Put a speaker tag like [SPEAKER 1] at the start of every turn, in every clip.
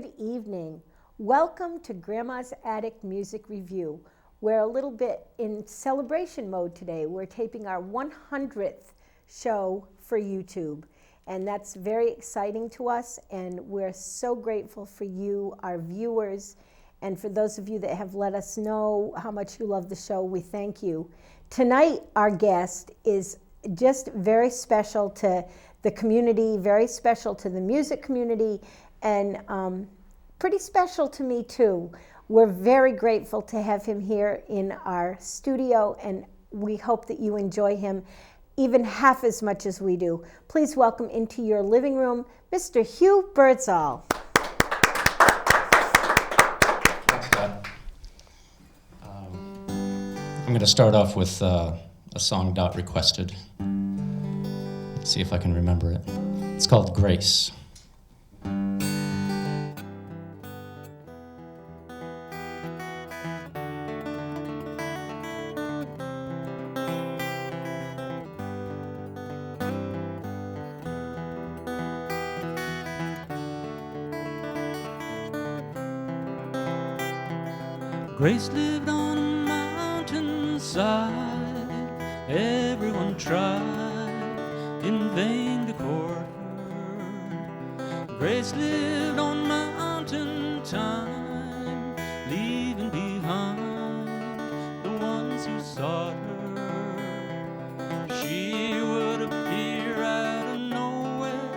[SPEAKER 1] good evening. Welcome to Grandma's Attic Music Review. We're a little bit in celebration mode today. We're taping our 100th show for YouTube, and that's very exciting to us, and we're so grateful for you, our viewers, and for those of you that have let us know how much you love the show. We thank you. Tonight, our guest is just very special to the community, very special to the music community, and pretty special to me too. We're very grateful to have him here in our studio, and we hope that you enjoy him even half as much as we do. Please welcome into your living room, Mr. Hugh Birdsall.
[SPEAKER 2] Thanks, Dad. I'm going to start off with a song Dot requested. Let's see if I can remember it. It's called Grace.
[SPEAKER 3] Grace lived on a mountainside. Everyone tried in vain to court her. Grace lived on mountain time, leaving behind the ones who sought her. She would appear out of nowhere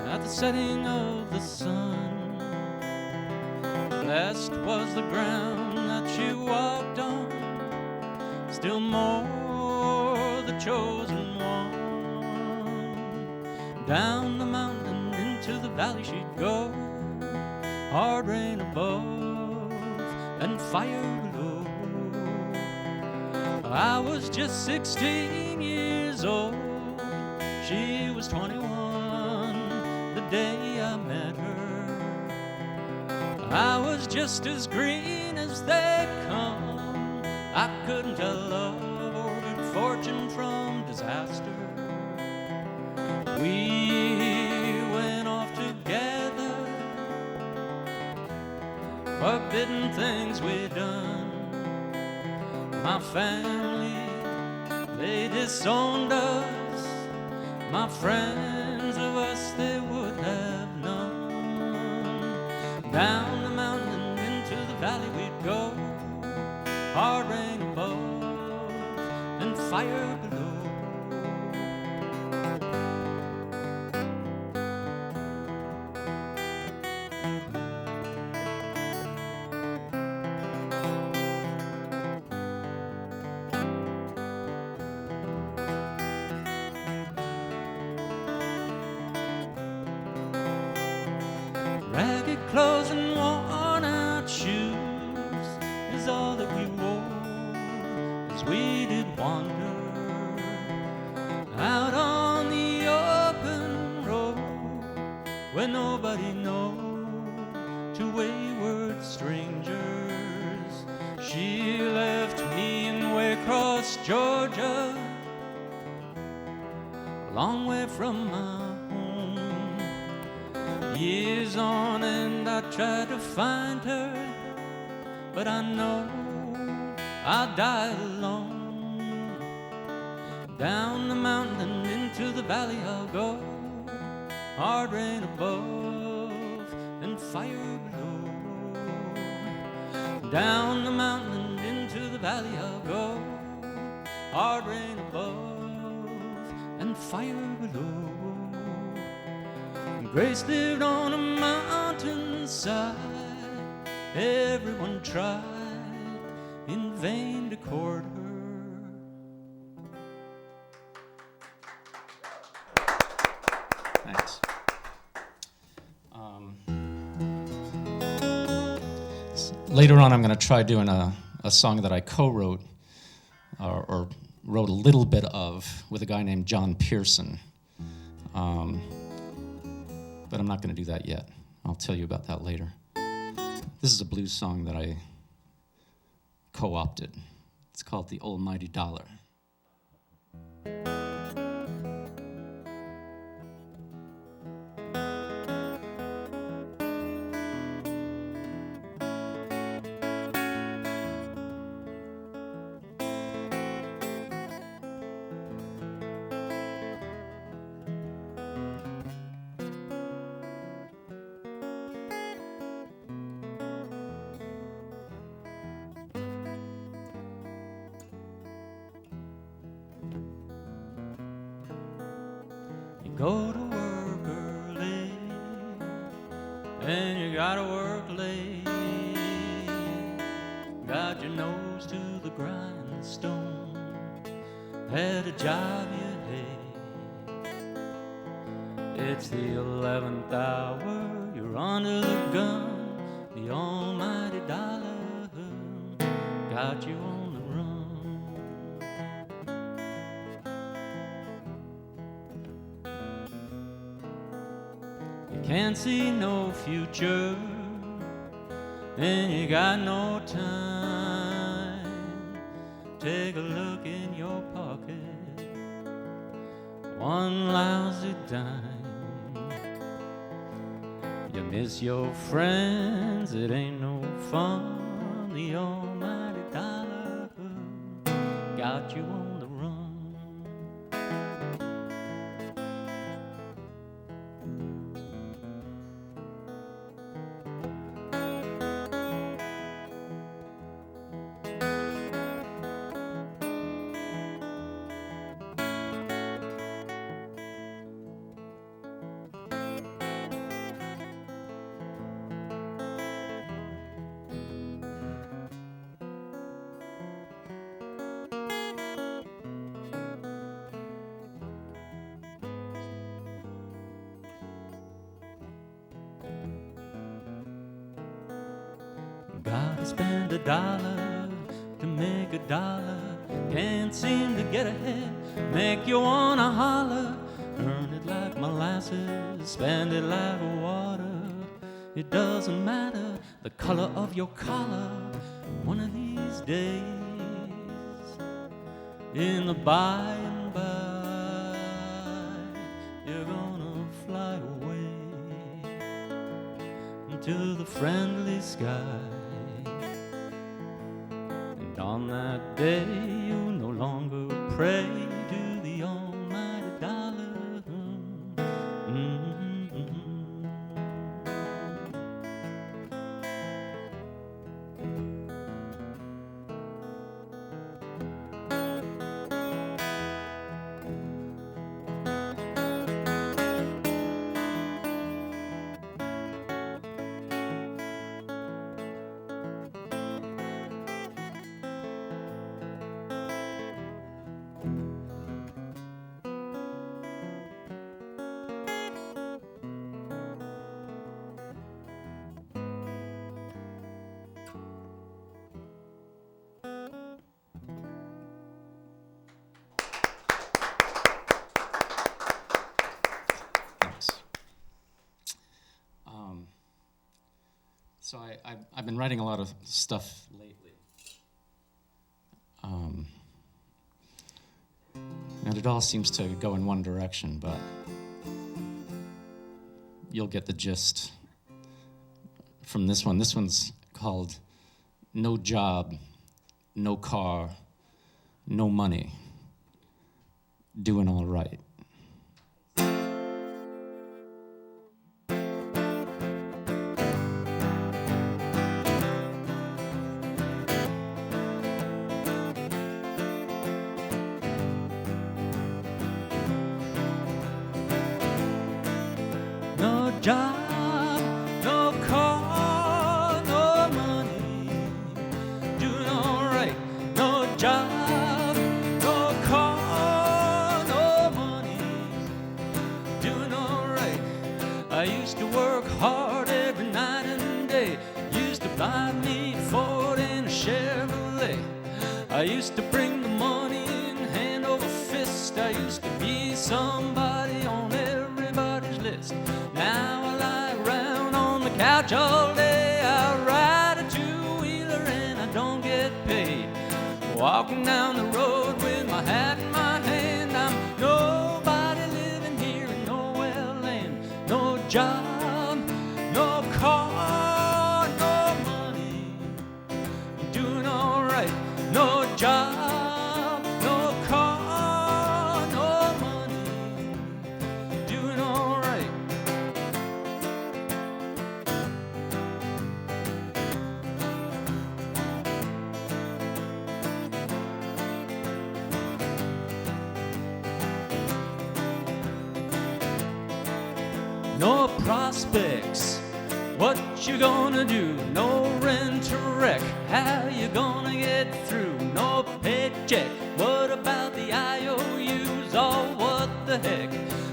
[SPEAKER 3] at the setting of the sun. Blessed was the ground that she walked on, still more the chosen one. Down the mountain into the valley she'd go, hard rain above and fire below. I was just 16 years old, she was 21 the day I met her. I was just as green as they come. I couldn't tell love or good fortune from disaster. We went off together, forbidden things we'd done. My family, they disowned us. My friends of us, they would have none. Down the mountain and into the valley we'd go, hard rain above and fire below. Ragged clothes and worn out shoes is all that we wore as we did wander out on the open road where nobody knows, to wayward strangers. She left me in Waycross, Georgia, a long way from my home. Years on end I tried to find her, but I know I'll die alone. Down the mountain and into the valley I'll go, hard rain above and fire below. Down the mountain and into the valley I'll go, hard rain above and fire below. Grace lived on a mountainside. Everyone tried in vain to court her.
[SPEAKER 2] Thanks. Later on, I'm going to try doing a song that I co-wrote or wrote a little bit of with a guy named John Pearson. But I'm not going to do that yet. I'll tell you about that later. This is a blues song that I co-opted. It's called The Almighty Dollar.
[SPEAKER 3] go to work early, and you gotta work late. Got your nose to the grindstone at a job you hate. It's the 11th hour, you're under the gun. The almighty dollar got you on the run. You can't see no future, and you got no time. Take a look in your pocket, one lousy dime. You miss your friends, it ain't no fun. The almighty dollar got you on the run. Gotta spend a dollar to make a dollar. Can't seem to get ahead, make you wanna holler. Earn it like molasses, spend it like water. It doesn't matter the color of your collar. One of these days, in the by and by, you're gonna fly away into the friendly sky. On that day, you'll no longer pray to the almighty dollar.
[SPEAKER 2] So I've been writing a lot of stuff lately. And it all seems to go in one direction, but you'll get the gist from this one. This one's called No Job, No Car, No Money, Doing All Right.
[SPEAKER 3] No job, no car, no money, doing all right. No job, no car, no money, doing all right. I used to work hard every night and day. Used to buy me a Ford and a Chevrolet. I used to bring the money in hand over fist. I used to be somebody on everybody's list. Now I lie around on the couch all day. I ride a two-wheeler and I don't get paid. Walking down the road with my hat in my hand. I'm nobody living here in nowhere land. No job, no car, no money, doing all right. No job, no car, no money, doing all right. prospects. What you gonna do? No rent to wreck. How you gonna get through? No paycheck. What about the IOUs? Oh, what the heck?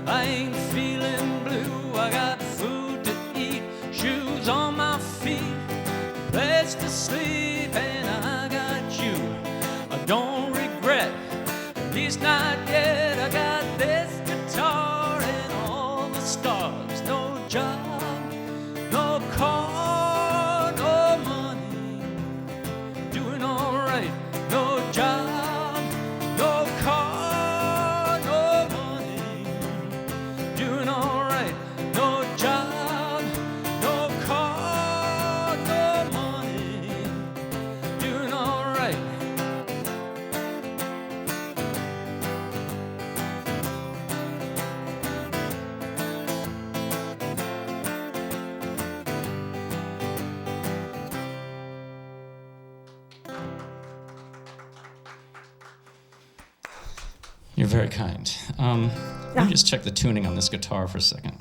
[SPEAKER 3] I ain't feeling blue. I got food to eat, shoes on my feet, place to sleep, and I got you. I don't regret, at least not yet. I got this guitar and all the stars. No job, no car, no money. Doing alright. No job, no car, no money. Doing alright. No job, no car, no money. Doing alright.
[SPEAKER 2] You're very kind. Let me just check the tuning on this guitar for a second.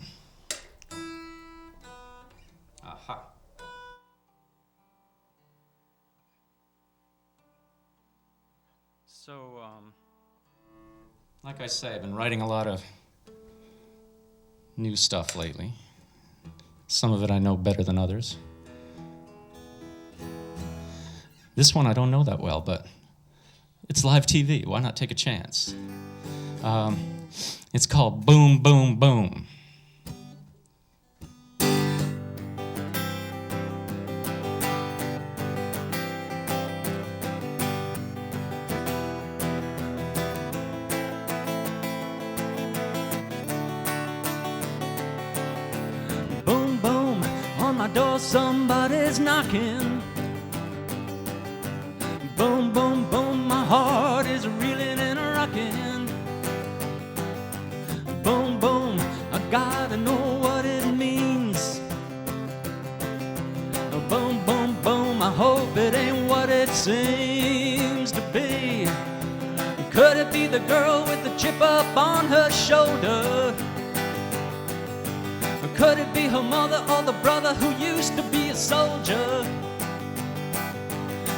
[SPEAKER 2] Aha. So, like I say, I've been writing a lot of new stuff lately. Some of it I know better than others. This one I don't know that well, but it's live TV. Why not take a chance? It's called Boom, Boom, Boom.
[SPEAKER 3] Boom, boom, on my door somebody's knocking. Boom, boom, boom, my heart is reeling and rocking. Boom, boom, I gotta know what it means. Boom, boom, boom, I hope it ain't what it seems to be. Could it be the girl with the chip up on her shoulder? Or could it be her mother or the brother who used to be a soldier?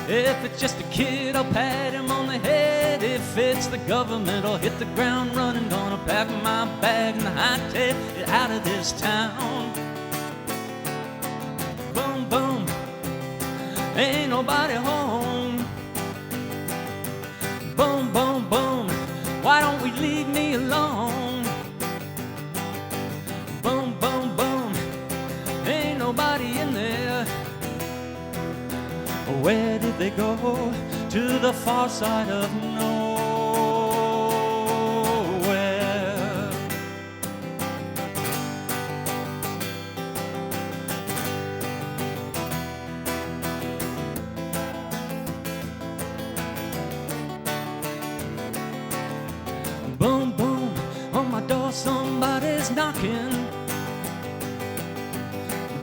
[SPEAKER 3] If it's just a kid, I'll pat him on the head. If it's the government, I'll hit the ground running. Gonna pack my bag and hightail it out of this town. Boom, boom, ain't nobody home. Boom, boom, boom, why don't we leave me alone? Boom, boom, boom, ain't nobody in there. Where did they go? To the far side of nowhere. Boom, boom, on my door somebody's knocking.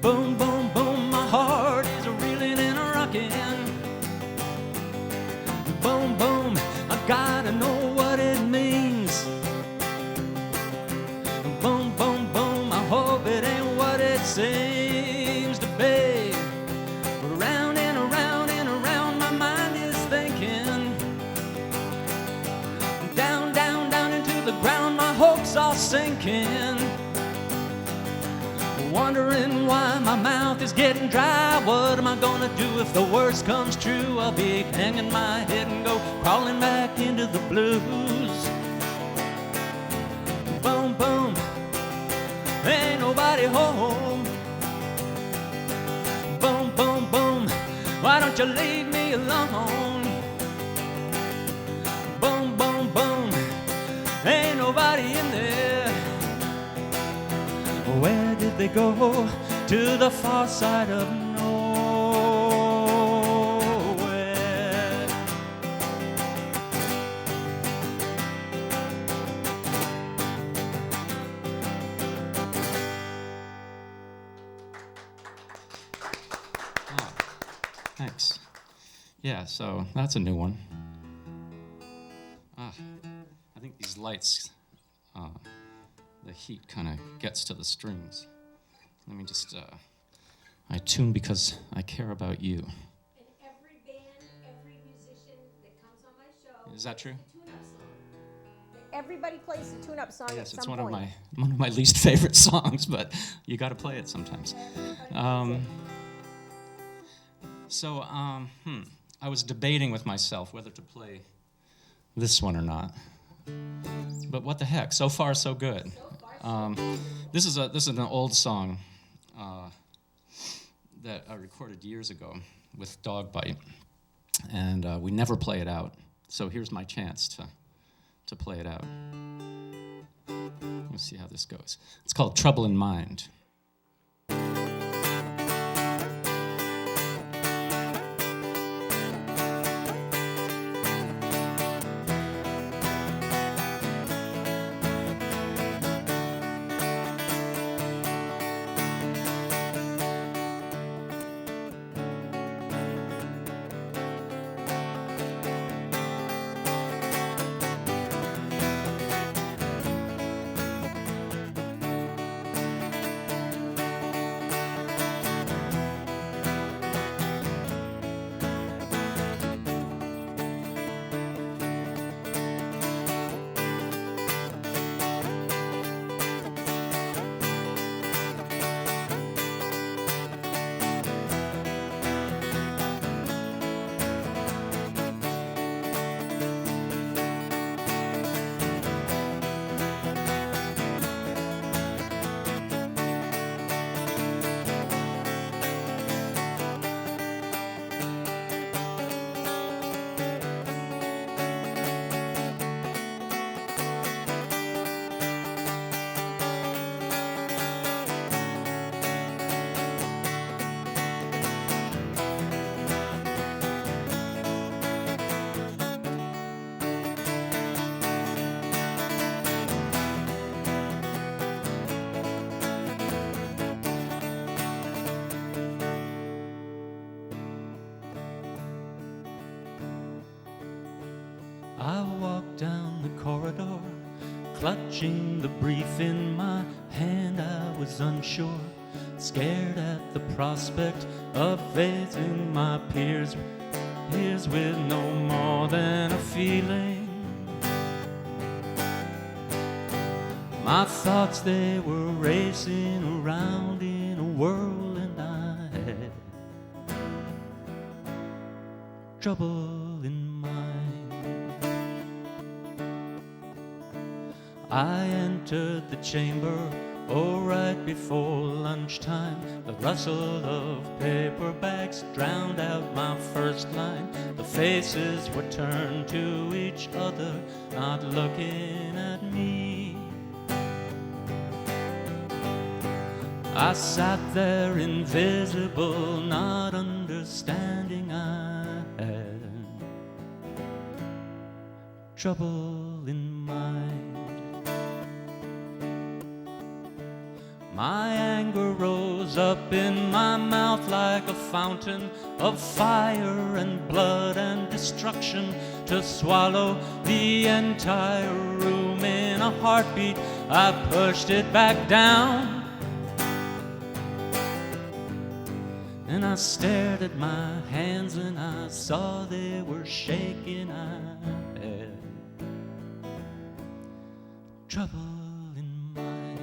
[SPEAKER 3] Boom, boom, boom, my heart is reeling and rocking. Boom, boom, I gotta know what it means. Boom, boom, boom, I hope it ain't what it seems to be. Round and around and around, my mind is thinking. Down, down, down into the ground, my hopes are sinking. Wondering why my mouth is getting dry. What am I gonna do if the worst comes true? I'll be hanging my head and go crawling back into the blues. Boom, boom, ain't nobody home. Boom, boom, boom, why don't you leave me alone? Boom, boom, boom, ain't nobody in there. Where did they go? To the far side of nowhere.
[SPEAKER 2] Oh, thanks. Yeah, so that's a new one. I think these lights, the heat kind of gets to the strings. Let me just, I tune because I care about you.
[SPEAKER 1] And every band, every musician that comes on my show.
[SPEAKER 2] Is that true?
[SPEAKER 1] plays the tune-up song. Everybody plays the tune-up song at
[SPEAKER 2] Yes,
[SPEAKER 1] some
[SPEAKER 2] it's
[SPEAKER 1] point.
[SPEAKER 2] one of my least favorite songs, but you got to play it sometimes. I was debating with myself whether to play this one or not. But what the heck? So far, so good. This is an old song that I recorded years ago with Dog Bite, and we never play it out. So here's my chance to play it out. Let's see how this goes. It's called Trouble in Mind.
[SPEAKER 3] I walked down the corridor, clutching the brief in my hand. I was unsure, scared at the prospect of facing my peers with no more than a feeling. My thoughts, they were racing around in a whirl, and I had trouble in mind. I entered the chamber, right before lunchtime. The rustle of paperbacks drowned out my first line. The faces were turned to each other, not looking at me. I sat there invisible, not understanding I had trouble in mind. My anger rose up in my mouth like a fountain of fire and blood and destruction, to swallow the entire room in a heartbeat. I pushed it back down, and I stared at my hands and I saw they were shaking. I had trouble in mind.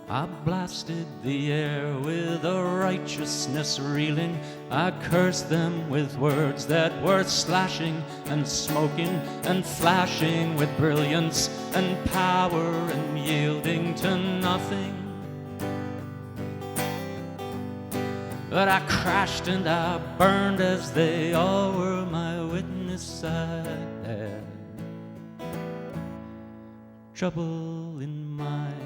[SPEAKER 3] I blasted the air with a righteousness reeling. I cursed them with words that were slashing and smoking and flashing with brilliance and power and yielding to nothing. But I crashed and I burned as they all were my witness. I had trouble in mind.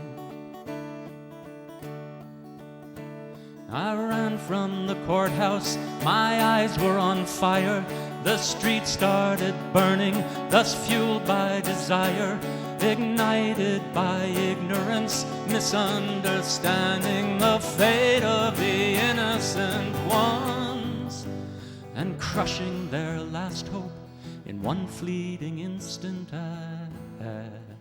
[SPEAKER 3] I ran from the courthouse, my eyes were on fire. The street started burning, thus fueled by desire, ignited by ignorance, misunderstanding the fate of the innocent ones, and crushing their last hope in one fleeting instant. I had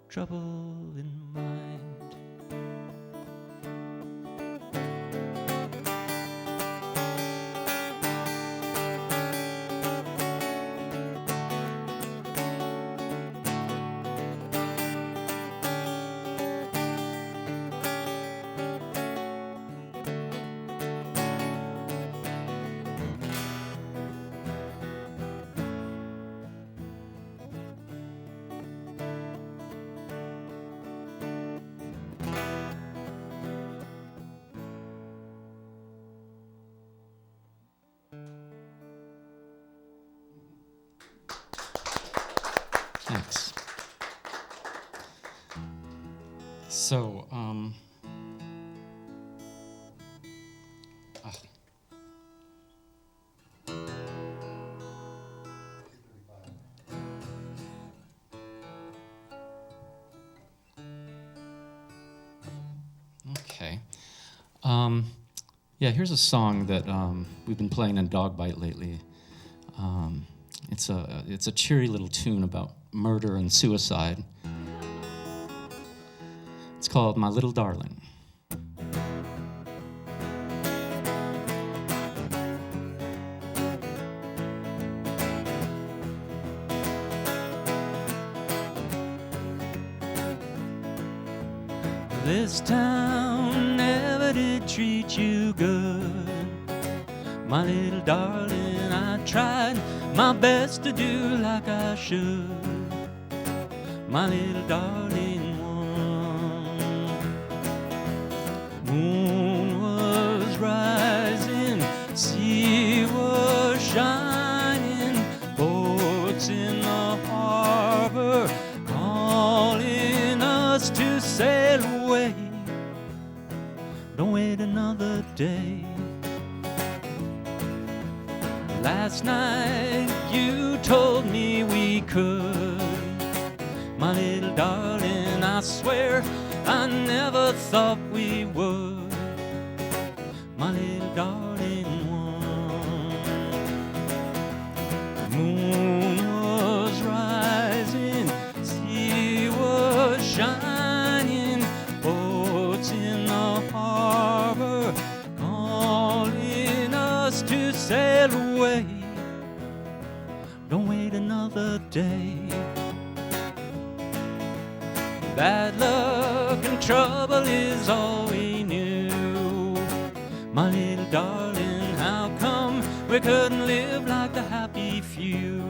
[SPEAKER 3] trouble in mind.
[SPEAKER 2] Thanks. So, okay. Yeah, here's a song that we've been playing in Dog Bite lately. It's a cheery little tune about murder and suicide. It's called My Little Darling.
[SPEAKER 3] This town never did treat you good, my little darling. I tried my best to do like I should, my little darling one. Moon was rising, sea was shining, boats in the harbor calling us to sail away. Don't wait another day. Last night you told me we could, my little darling. I swear I never thought we would, my little darling one. Moon was rising, sea was shining, boats in the harbor calling us to sail away. Don't wait another day. Bad luck and trouble is all we knew, my little darling. How come we couldn't live like the happy few,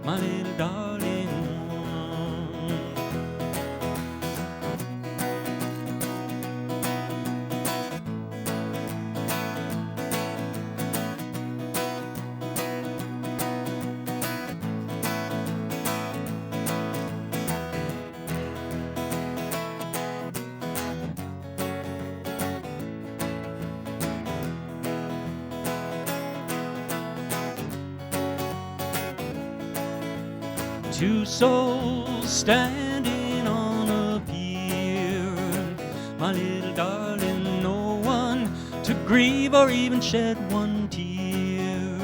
[SPEAKER 3] my little darling one? Two souls standing on a pier, my little darling. No one to grieve or even shed one tear,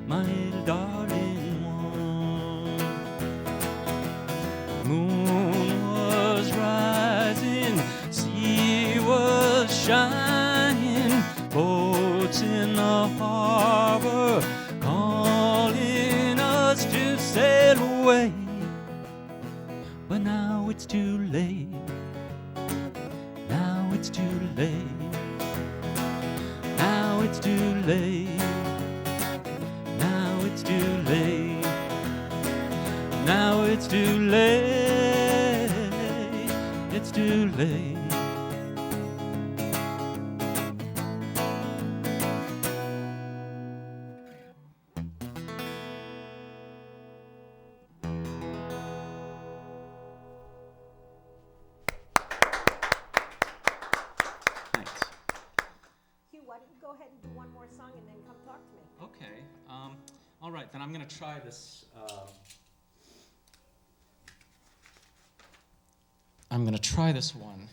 [SPEAKER 3] my little darling one. Moon was rising, sea was shining, boats in the harbor calling us to sail away. But now it's too late. Now it's too late. Now it's too late. Now it's too late. Now it's too late. It's too late.
[SPEAKER 1] go ahead and do one more song and then come talk to me.
[SPEAKER 2] Okay. All right, then I'm going to try this. I'm going to try this one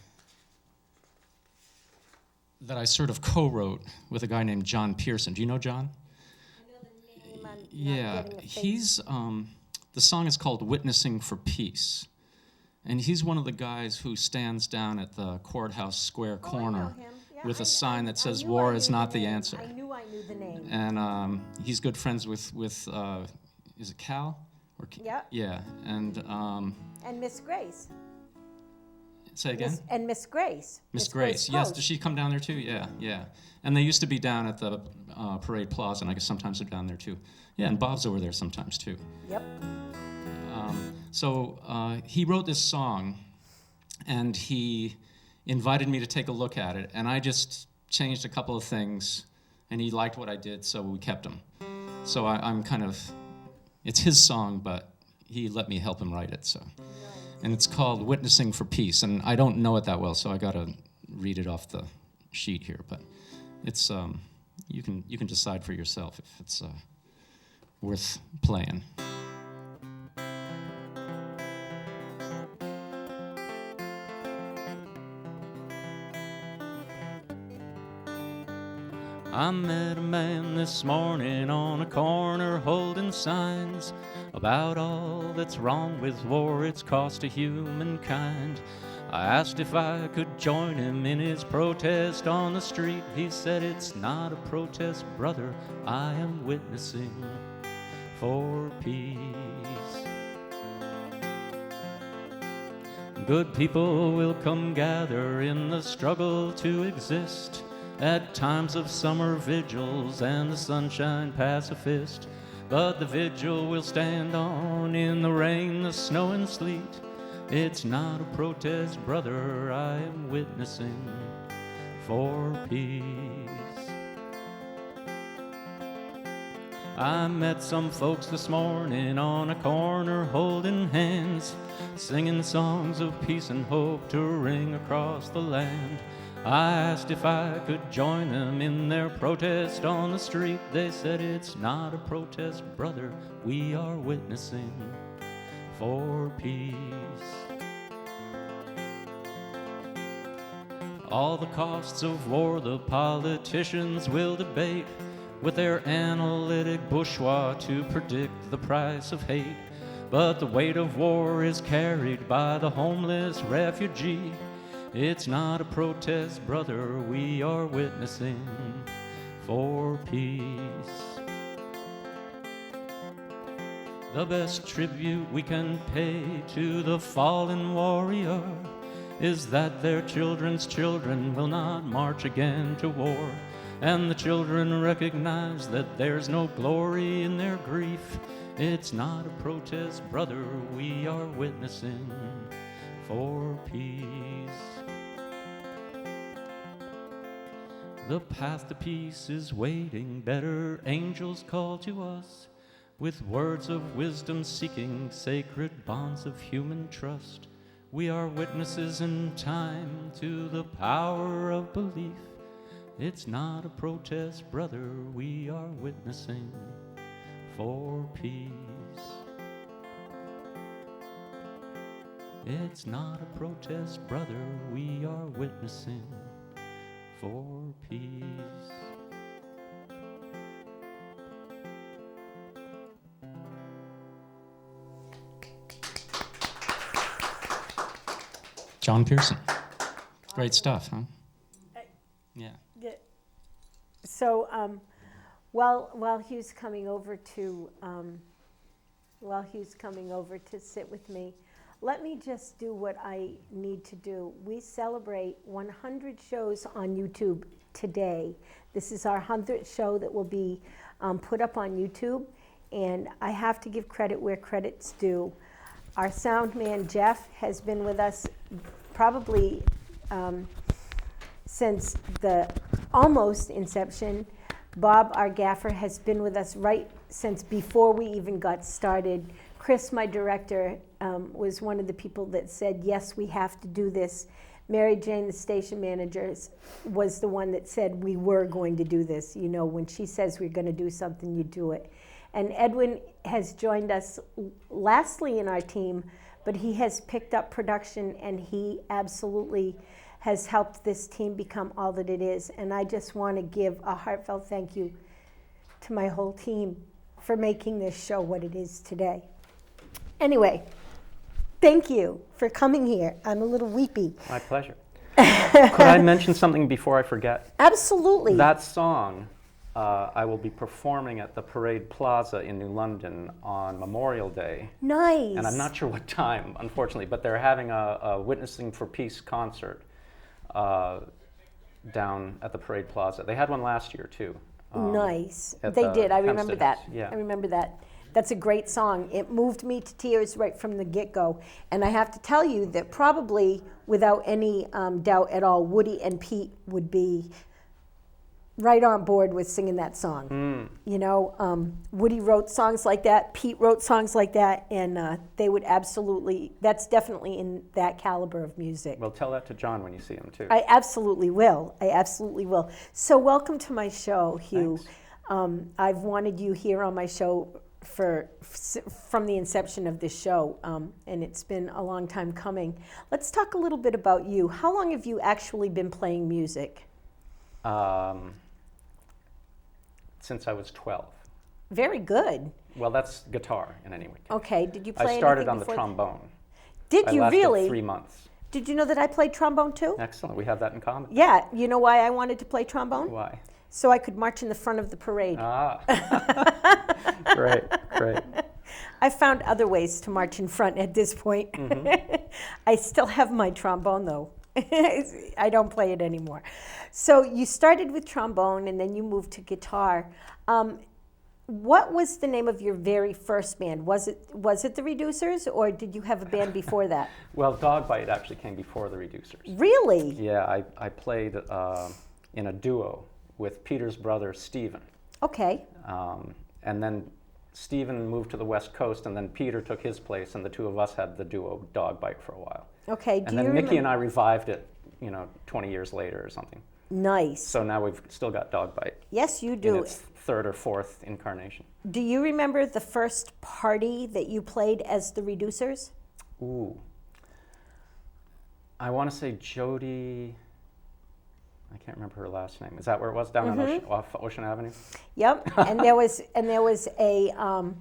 [SPEAKER 2] that I sort of co-wrote with a guy named John Pearson. Do you know John?
[SPEAKER 1] I know the name. I'm not
[SPEAKER 2] Yeah,
[SPEAKER 1] getting a face.
[SPEAKER 2] he's, the song is called Witnessing for Peace. And he's one of the guys who stands down at the courthouse square
[SPEAKER 1] Oh, I
[SPEAKER 2] corner
[SPEAKER 1] know him. Yeah,
[SPEAKER 2] with
[SPEAKER 1] I-
[SPEAKER 2] a sign
[SPEAKER 1] I
[SPEAKER 2] that says
[SPEAKER 1] knew
[SPEAKER 2] war
[SPEAKER 1] I
[SPEAKER 2] is
[SPEAKER 1] knew
[SPEAKER 2] not the
[SPEAKER 1] name.
[SPEAKER 2] answer.
[SPEAKER 1] I knew the name.
[SPEAKER 2] And he's good friends with is it Cal?
[SPEAKER 1] Yeah.
[SPEAKER 2] Yeah, and
[SPEAKER 1] And Miss Grace.
[SPEAKER 2] say again?
[SPEAKER 1] Miss Grace.
[SPEAKER 2] Miss Grace, yes.
[SPEAKER 1] Post.
[SPEAKER 2] Does she come down there too? Yeah, yeah. And they used to be down at the Parade Plaza, and I guess sometimes they're down there too. Yeah, and Bob's over there sometimes too.
[SPEAKER 1] Yep.
[SPEAKER 2] So he wrote this song, and he invited me to take a look at it, and I just changed a couple of things, and he liked what I did, so we kept him. So I'm kind of, it's his song, but he let me help him write it, so. And it's called Witnessing for Peace, and I don't know it that well, so I gotta read it off the sheet here, but it's, you can decide for yourself if it's worth playing.
[SPEAKER 3] I met a man this morning on a corner holding signs about all that's wrong with war, its cost to humankind. I asked if I could join him in his protest on the street. He said, "It's not a protest, brother, I am witnessing for peace." Good people will come gather in the struggle to exist at times of summer vigils and the sunshine pacifist. But the vigil will stand on in the rain, the snow and sleet. It's not a protest, brother, I am witnessing for peace. I met some folks this morning on a corner holding hands, singing songs of peace and hope to ring across the land. I asked if I could join them in their protest on the street. They said, "It's not a protest, brother, we are witnessing for peace." All the costs of war the politicians will debate with their analytic bourgeois to predict the price of hate. But the weight of war is carried by the homeless refugee. It's not a protest, brother, we are witnessing for peace. The best tribute we can pay to the fallen warrior is that their children's children will not march again to war, and the children recognize that there's no glory in their grief. It's not a protest, brother, we are witnessing for peace. The path to peace is waiting, better angels call to us, with words of wisdom seeking sacred bonds of human trust. We are witnesses in time to the power of belief. It's not a protest, brother, we are witnessing for peace. It's not a protest, brother, we are witnessing for peace.
[SPEAKER 2] John Pearson. Great stuff, huh? Yeah.
[SPEAKER 1] So while Hugh's coming over to sit with me, let me just do what I need to do. We celebrate 100 shows on YouTube today. This is our 100th show that will be put up on YouTube, and I have to give credit where credit's due. Our sound man, Jeff, has been with us probably since the almost inception. Bob, our gaffer, has been with us right since before we even got started. Chris, my director, was one of the people that said, yes, we have to do this. Mary Jane, the station manager, was the one that said we were going to do this. You know, when she says we're going to do something, you do it. And Edwin has joined us lastly in our team, but he has picked up production, and he absolutely has helped this team become all that it is. And I just want to give a heartfelt thank you to my whole team for making this show what it is today. Anyway, thank you for coming here. I'm a little weepy.
[SPEAKER 4] My pleasure. Could I mention something before I forget?
[SPEAKER 1] Absolutely.
[SPEAKER 4] That song, I will be performing at the Parade Plaza in New London on Memorial Day.
[SPEAKER 1] Nice.
[SPEAKER 4] And I'm not sure what time, unfortunately, but they're having a Witnessing for Peace concert down at the Parade Plaza. They had one last year, too.
[SPEAKER 1] Nice. They did. I remember
[SPEAKER 4] Hempstead
[SPEAKER 1] that.
[SPEAKER 4] House. Yeah.
[SPEAKER 1] I remember that. That's a great song. It moved me to tears right from the get-go. And I have to tell you that probably without any doubt at all, Woody and Pete would be right on board with singing that song. You know, Woody wrote songs like that, Pete wrote songs like that, and they would absolutely, that's definitely in that caliber of music.
[SPEAKER 4] Well, tell that to John when you see him, too.
[SPEAKER 1] I absolutely will. I absolutely will. So welcome to my show, Hugh. I've wanted you here on my show from the inception of this show, and it's been a long time coming. Let's talk a little bit about you. How long have you actually been playing music?
[SPEAKER 4] Since I was 12.
[SPEAKER 1] Very good.
[SPEAKER 4] Well, that's guitar in any way.
[SPEAKER 1] Okay, did you play
[SPEAKER 4] I started
[SPEAKER 1] anything
[SPEAKER 4] on the
[SPEAKER 1] before
[SPEAKER 4] trombone.
[SPEAKER 1] Did you
[SPEAKER 4] I lasted
[SPEAKER 1] really?
[SPEAKER 4] 3 months.
[SPEAKER 1] Did you know that I played trombone too?
[SPEAKER 4] Excellent. We have that in common.
[SPEAKER 1] Yeah, you know why I wanted to play trombone?
[SPEAKER 4] Why?
[SPEAKER 1] So I could march in the front of the parade.
[SPEAKER 4] Ah. Great, great.
[SPEAKER 1] I found other ways to march in front at this point. I still have my trombone though. I don't play it anymore. So you started with trombone and then you moved to guitar. What was the name of your very first band? Was it the Reducers, or did you have a band before that?
[SPEAKER 4] Well, Dog Bite actually came before the Reducers.
[SPEAKER 1] Really?
[SPEAKER 4] Yeah, I played in a duo with Peter's brother, Stephen.
[SPEAKER 1] Okay.
[SPEAKER 4] And then Stephen moved to the West Coast, and then Peter took his place, and the two of us had the duo Dog Bite for a while.
[SPEAKER 1] Okay.
[SPEAKER 4] And then Mickey and I revived it, 20 years later or something.
[SPEAKER 1] Nice.
[SPEAKER 4] So now we've still got Dog Bite.
[SPEAKER 1] Yes, you
[SPEAKER 4] In
[SPEAKER 1] do.
[SPEAKER 4] its third or fourth incarnation.
[SPEAKER 1] Do you remember the first party that you played as the Reducers?
[SPEAKER 4] Ooh. I want to say Jody. I can't remember her last name. Is that where it was? Down on off Ocean Avenue?
[SPEAKER 1] Yep. And there was a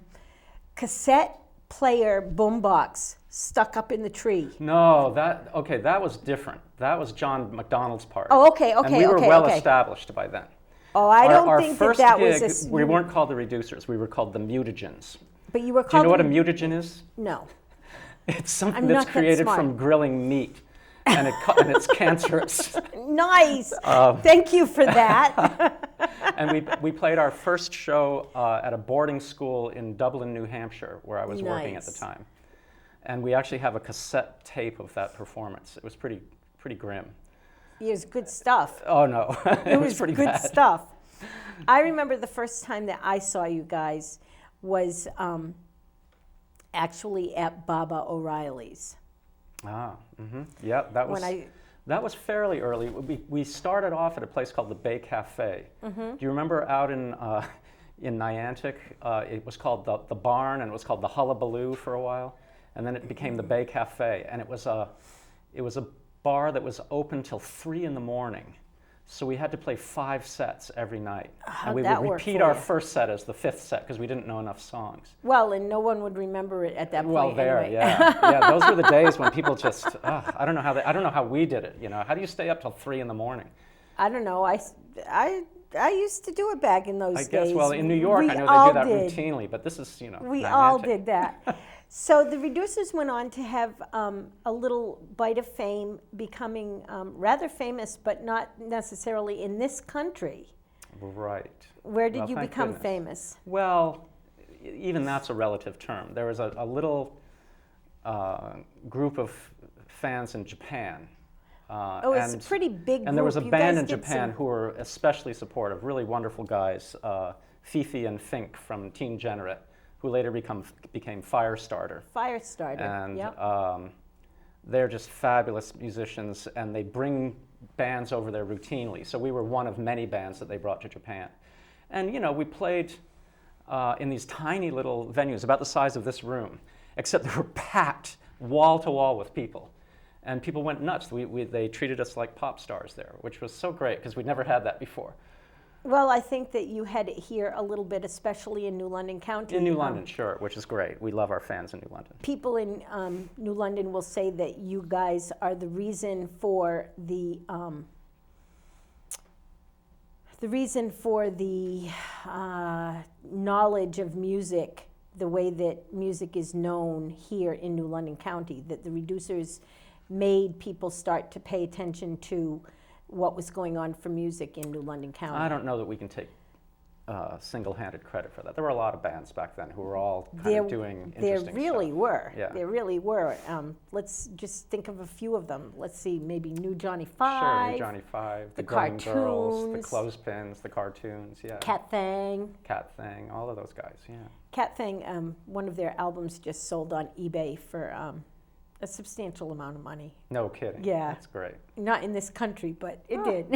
[SPEAKER 1] cassette player boombox stuck up in the tree.
[SPEAKER 4] No, that was different. That was John McDonald's party.
[SPEAKER 1] Oh, okay.
[SPEAKER 4] And we were well
[SPEAKER 1] okay.
[SPEAKER 4] established by then.
[SPEAKER 1] Oh, I don't
[SPEAKER 4] our
[SPEAKER 1] think
[SPEAKER 4] first
[SPEAKER 1] that
[SPEAKER 4] gig,
[SPEAKER 1] was
[SPEAKER 4] we weren't called the Reducers. We were called the Mutagens.
[SPEAKER 1] But you were
[SPEAKER 4] Do you
[SPEAKER 1] called.
[SPEAKER 4] know what a mutagen is?
[SPEAKER 1] No.
[SPEAKER 4] It's something
[SPEAKER 1] I'm
[SPEAKER 4] that's
[SPEAKER 1] not that
[SPEAKER 4] created
[SPEAKER 1] smart.
[SPEAKER 4] from grilling meat, and it's cancerous.
[SPEAKER 1] Nice. Thank you for that.
[SPEAKER 4] And we played our first show at a boarding school in Dublin, New Hampshire, where I was working at the
[SPEAKER 1] Nice.
[SPEAKER 4] time. And we actually have a cassette tape of that performance. It was pretty grim.
[SPEAKER 1] It was good stuff.
[SPEAKER 4] Oh no, it was pretty
[SPEAKER 1] good
[SPEAKER 4] bad.
[SPEAKER 1] stuff. I remember the first time that I saw you guys was actually at Baba O'Reilly's.
[SPEAKER 4] Yeah, that was.
[SPEAKER 1] When
[SPEAKER 4] That was fairly early. We started off at a place called the Bay Cafe. Do you remember out in Niantic? It was called the Barn, and it was called the Hullabaloo for a while, and then it became the Bay Cafe, and it was a bar that was open till 3 a.m. So we had to play 5 sets every night, and we would repeat our first set as the 5th set because we didn't know enough songs.
[SPEAKER 1] Well, and no one would remember it at that point.
[SPEAKER 4] Well, there,
[SPEAKER 1] anyway.
[SPEAKER 4] yeah, those were the days when people just. I don't know how we did it. How do you stay up till 3 a.m?
[SPEAKER 1] I don't know. I used to do it back in those days.
[SPEAKER 4] I guess. Well, in New York, I know they do that routinely, but this is,
[SPEAKER 1] We
[SPEAKER 4] Niantic.
[SPEAKER 1] all did that. So the Reducers went on to have a little bite of fame, becoming rather famous, but not necessarily in this country.
[SPEAKER 4] Right.
[SPEAKER 1] Where did
[SPEAKER 4] Well,
[SPEAKER 1] you
[SPEAKER 4] thank
[SPEAKER 1] become
[SPEAKER 4] goodness.
[SPEAKER 1] famous?
[SPEAKER 4] Well, even that's a relative term. There was a little group of fans in Japan.
[SPEAKER 1] It's a pretty big group.
[SPEAKER 4] And there was a
[SPEAKER 1] You
[SPEAKER 4] band
[SPEAKER 1] guys
[SPEAKER 4] in
[SPEAKER 1] did
[SPEAKER 4] Japan
[SPEAKER 1] some-
[SPEAKER 4] who were especially supportive, really wonderful guys, Fifi and Fink from Teen Generate, who later became Firestarter.
[SPEAKER 1] Firestarter.
[SPEAKER 4] And
[SPEAKER 1] Yep.
[SPEAKER 4] They're just fabulous musicians, and they bring bands over there routinely. So we were one of many bands that they brought to Japan. And you know, we played in these tiny little venues about the size of this room, except they were packed wall to wall with people. And people went nuts. They treated us like pop stars there, which was so great because we'd never had that before.
[SPEAKER 1] Well, I think that you had it here a little bit, especially in New London County.
[SPEAKER 4] In New London, sure, which is great. We love our fans in New London.
[SPEAKER 1] People in New London will say that you guys are the reason for the knowledge of music, the way that music is known here in New London County, that the Reducers made people start to pay attention to what was going on for music in New London County.
[SPEAKER 4] I don't know that we can take single-handed credit for that. There were a lot of bands back then who were all kind of doing interesting
[SPEAKER 1] There really
[SPEAKER 4] stuff.
[SPEAKER 1] were.
[SPEAKER 4] Yeah.
[SPEAKER 1] There really were. Let's just think of a few of them. Let's see, maybe New Johnny
[SPEAKER 4] Sure,
[SPEAKER 1] Five.
[SPEAKER 4] New Johnny Five, the
[SPEAKER 1] cartoons,
[SPEAKER 4] Golden Girls, the Clothespins, the cartoons, yeah.
[SPEAKER 1] Cat Thang.
[SPEAKER 4] Cat Thing, all of those guys, yeah.
[SPEAKER 1] Cat Thang, one of their albums just sold on eBay for a substantial amount of money.
[SPEAKER 4] No kidding.
[SPEAKER 1] Yeah.
[SPEAKER 4] That's great.
[SPEAKER 1] Not in this country, but it did.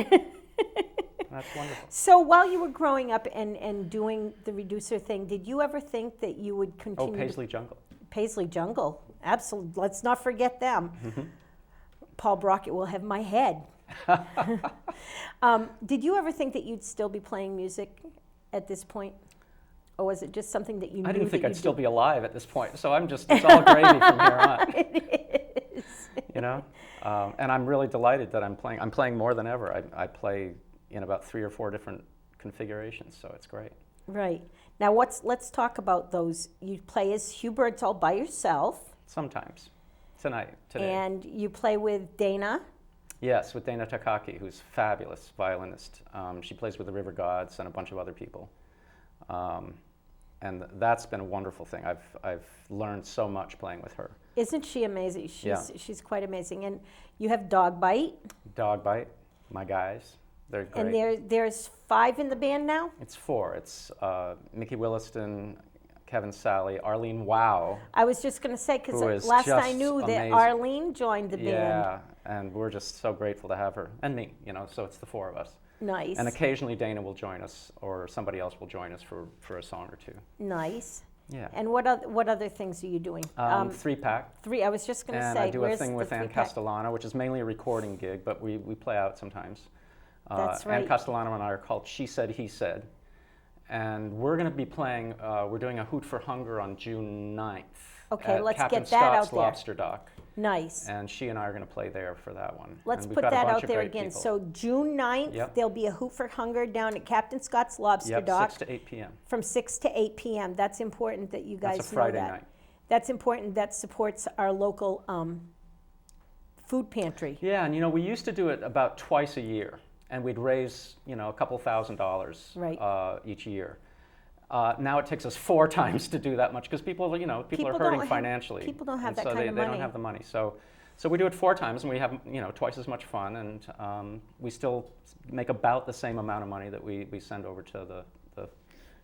[SPEAKER 4] That's wonderful.
[SPEAKER 1] So while you were growing up and doing the Reducer thing, did you ever think that you would
[SPEAKER 4] Oh,
[SPEAKER 1] continue?
[SPEAKER 4] Paisley Jungle.
[SPEAKER 1] Paisley Jungle, absolutely. Let's not forget them. Paul Brockett will have my head. Did you ever think that you'd still be playing music at this point? Or was it just something that you knew
[SPEAKER 4] I didn't think
[SPEAKER 1] that
[SPEAKER 4] I'd
[SPEAKER 1] you'd
[SPEAKER 4] still
[SPEAKER 1] do?
[SPEAKER 4] be alive at this point, so it's all gravy from here on.
[SPEAKER 1] It is.
[SPEAKER 4] You know? And I'm really delighted that I'm playing more than ever. I play in about 3 or 4 different configurations, so it's great.
[SPEAKER 1] Right. Now let's talk about those. You play as Hugh Birdsall by yourself.
[SPEAKER 4] Sometimes. Today.
[SPEAKER 1] And you play with Dana.
[SPEAKER 4] Yes, with Dana Takaki, who's a fabulous violinist. She plays with the River Gods and a bunch of other people. And that's been a wonderful thing. I've learned so much playing with her.
[SPEAKER 1] Isn't she amazing? She's quite amazing. And you have Dog Bite.
[SPEAKER 4] Dog Bite, my guys. They're great.
[SPEAKER 1] And there's 5 in the band now?
[SPEAKER 4] It's 4. It's Mickey Williston, Kevin Sally, Arlene Wow.
[SPEAKER 1] I was just going to say,
[SPEAKER 4] Who
[SPEAKER 1] because
[SPEAKER 4] is
[SPEAKER 1] last I
[SPEAKER 4] just
[SPEAKER 1] knew that
[SPEAKER 4] amazing.
[SPEAKER 1] Arlene joined the band.
[SPEAKER 4] Yeah, and we're just so grateful to have her. And me, you know, so it's the 4 of us.
[SPEAKER 1] Nice.
[SPEAKER 4] And occasionally Dana will join us, or somebody else will join us for a song or 2.
[SPEAKER 1] Nice.
[SPEAKER 4] Yeah.
[SPEAKER 1] And what other things are you doing?
[SPEAKER 4] 3-pack.
[SPEAKER 1] 3. I was just going to
[SPEAKER 4] And
[SPEAKER 1] say,
[SPEAKER 4] I do a
[SPEAKER 1] where's
[SPEAKER 4] thing
[SPEAKER 1] the
[SPEAKER 4] with Ann
[SPEAKER 1] 3-pack?
[SPEAKER 4] Castellano, which is mainly a recording gig, but we play out sometimes.
[SPEAKER 1] That's right.
[SPEAKER 4] Ann Castellano and I are called She Said, He Said. And we're going to be playing, we're doing a Hoot for Hunger on June 9th.
[SPEAKER 1] Okay,
[SPEAKER 4] at
[SPEAKER 1] let's
[SPEAKER 4] Captain
[SPEAKER 1] get that out
[SPEAKER 4] Scott's
[SPEAKER 1] there.
[SPEAKER 4] Lobster Dock.
[SPEAKER 1] Nice.
[SPEAKER 4] And she and I are going to play there for that one.
[SPEAKER 1] Let's
[SPEAKER 4] And we've
[SPEAKER 1] put
[SPEAKER 4] got a
[SPEAKER 1] that
[SPEAKER 4] bunch
[SPEAKER 1] out
[SPEAKER 4] of
[SPEAKER 1] there
[SPEAKER 4] great
[SPEAKER 1] again.
[SPEAKER 4] people.
[SPEAKER 1] So June 9th,
[SPEAKER 4] Yep.
[SPEAKER 1] there'll be a Hoot for Hunger down at Captain Scott's Lobster
[SPEAKER 4] Yep,
[SPEAKER 1] Dock
[SPEAKER 4] 6 to 8 p.m.
[SPEAKER 1] from 6 to 8 p.m. That's important that you guys
[SPEAKER 4] That's a
[SPEAKER 1] know
[SPEAKER 4] Friday
[SPEAKER 1] that.
[SPEAKER 4] night.
[SPEAKER 1] That's important. That supports our local food pantry.
[SPEAKER 4] Yeah, and you know, we used to do it about twice a year, and we'd raise, you know, a couple $1,000s
[SPEAKER 1] Right.
[SPEAKER 4] Each year. Now it takes us 4 times to do that much because people, you know, people are
[SPEAKER 1] People
[SPEAKER 4] hurting
[SPEAKER 1] don't have-
[SPEAKER 4] financially.
[SPEAKER 1] people don't have
[SPEAKER 4] and
[SPEAKER 1] that
[SPEAKER 4] so
[SPEAKER 1] kind
[SPEAKER 4] they,
[SPEAKER 1] of
[SPEAKER 4] they
[SPEAKER 1] money.
[SPEAKER 4] don't have the money. So we do it 4 times, and we have, you know, twice as much fun, and we still make about the same amount of money that we send over to the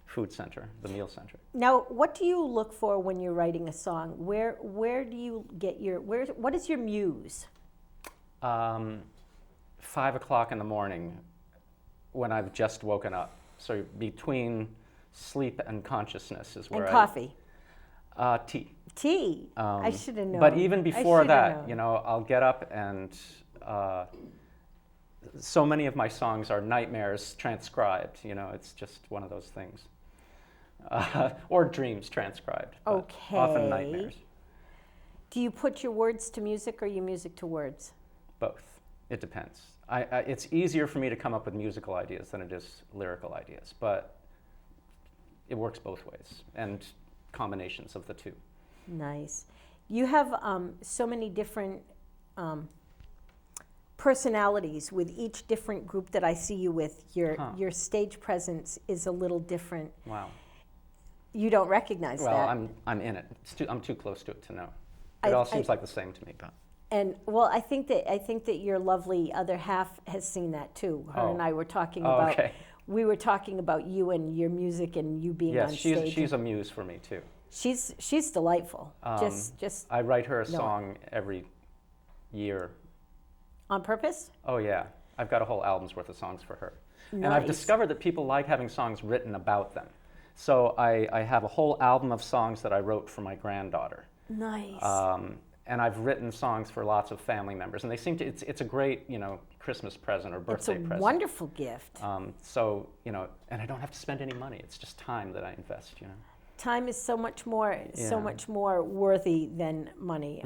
[SPEAKER 4] food center, the meal center.
[SPEAKER 1] Now, what do you look for when you're writing a song? Where do you get what is your muse?
[SPEAKER 4] 5 o'clock in the morning when I've just woken up. So between sleep and consciousness is where
[SPEAKER 1] And coffee.
[SPEAKER 4] Tea.
[SPEAKER 1] Tea. I should have known.
[SPEAKER 4] But even
[SPEAKER 1] I
[SPEAKER 4] before
[SPEAKER 1] should have
[SPEAKER 4] that,
[SPEAKER 1] known.
[SPEAKER 4] you know, I'll get up and so many of my songs are nightmares transcribed. You know, it's just one of those things. Or dreams transcribed. But often
[SPEAKER 1] Okay.
[SPEAKER 4] nightmares.
[SPEAKER 1] Do you put your words to music or your music to words?
[SPEAKER 4] Both. It depends. It's easier for me to come up with musical ideas than it is lyrical ideas, but it works both ways, and combinations of the 2.
[SPEAKER 1] Nice. You have so many different personalities with each different group that I see you with. Your stage presence is a little different.
[SPEAKER 4] Wow.
[SPEAKER 1] You don't recognize
[SPEAKER 4] Well,
[SPEAKER 1] that.
[SPEAKER 4] I'm in it. I'm too close to it to know.
[SPEAKER 1] I-
[SPEAKER 4] It all
[SPEAKER 1] I-
[SPEAKER 4] seems like the same to me, but
[SPEAKER 1] And well, I think that your lovely other half has seen that too. Her
[SPEAKER 4] Oh.
[SPEAKER 1] and I were talking
[SPEAKER 4] Oh,
[SPEAKER 1] about.
[SPEAKER 4] okay.
[SPEAKER 1] We were talking about you and your music and you being on
[SPEAKER 4] yes,
[SPEAKER 1] stage.
[SPEAKER 4] she's a muse for me too.
[SPEAKER 1] She's delightful. Just
[SPEAKER 4] I write her a
[SPEAKER 1] no.
[SPEAKER 4] song every year.
[SPEAKER 1] On purpose?
[SPEAKER 4] Oh yeah, I've got a whole album's worth of songs for her. And I've
[SPEAKER 1] Nice.
[SPEAKER 4] discovered that people like having songs written about them. So I have a whole album of songs that I wrote for my granddaughter.
[SPEAKER 1] Nice.
[SPEAKER 4] And I've written songs for lots of family members, and they seem to. It's a great, Christmas present or
[SPEAKER 1] It's
[SPEAKER 4] birthday
[SPEAKER 1] a
[SPEAKER 4] present.
[SPEAKER 1] wonderful gift.
[SPEAKER 4] So and I don't have to spend any money. It's just time that I invest.
[SPEAKER 1] Time is so much more
[SPEAKER 4] Yeah.
[SPEAKER 1] worthy than money.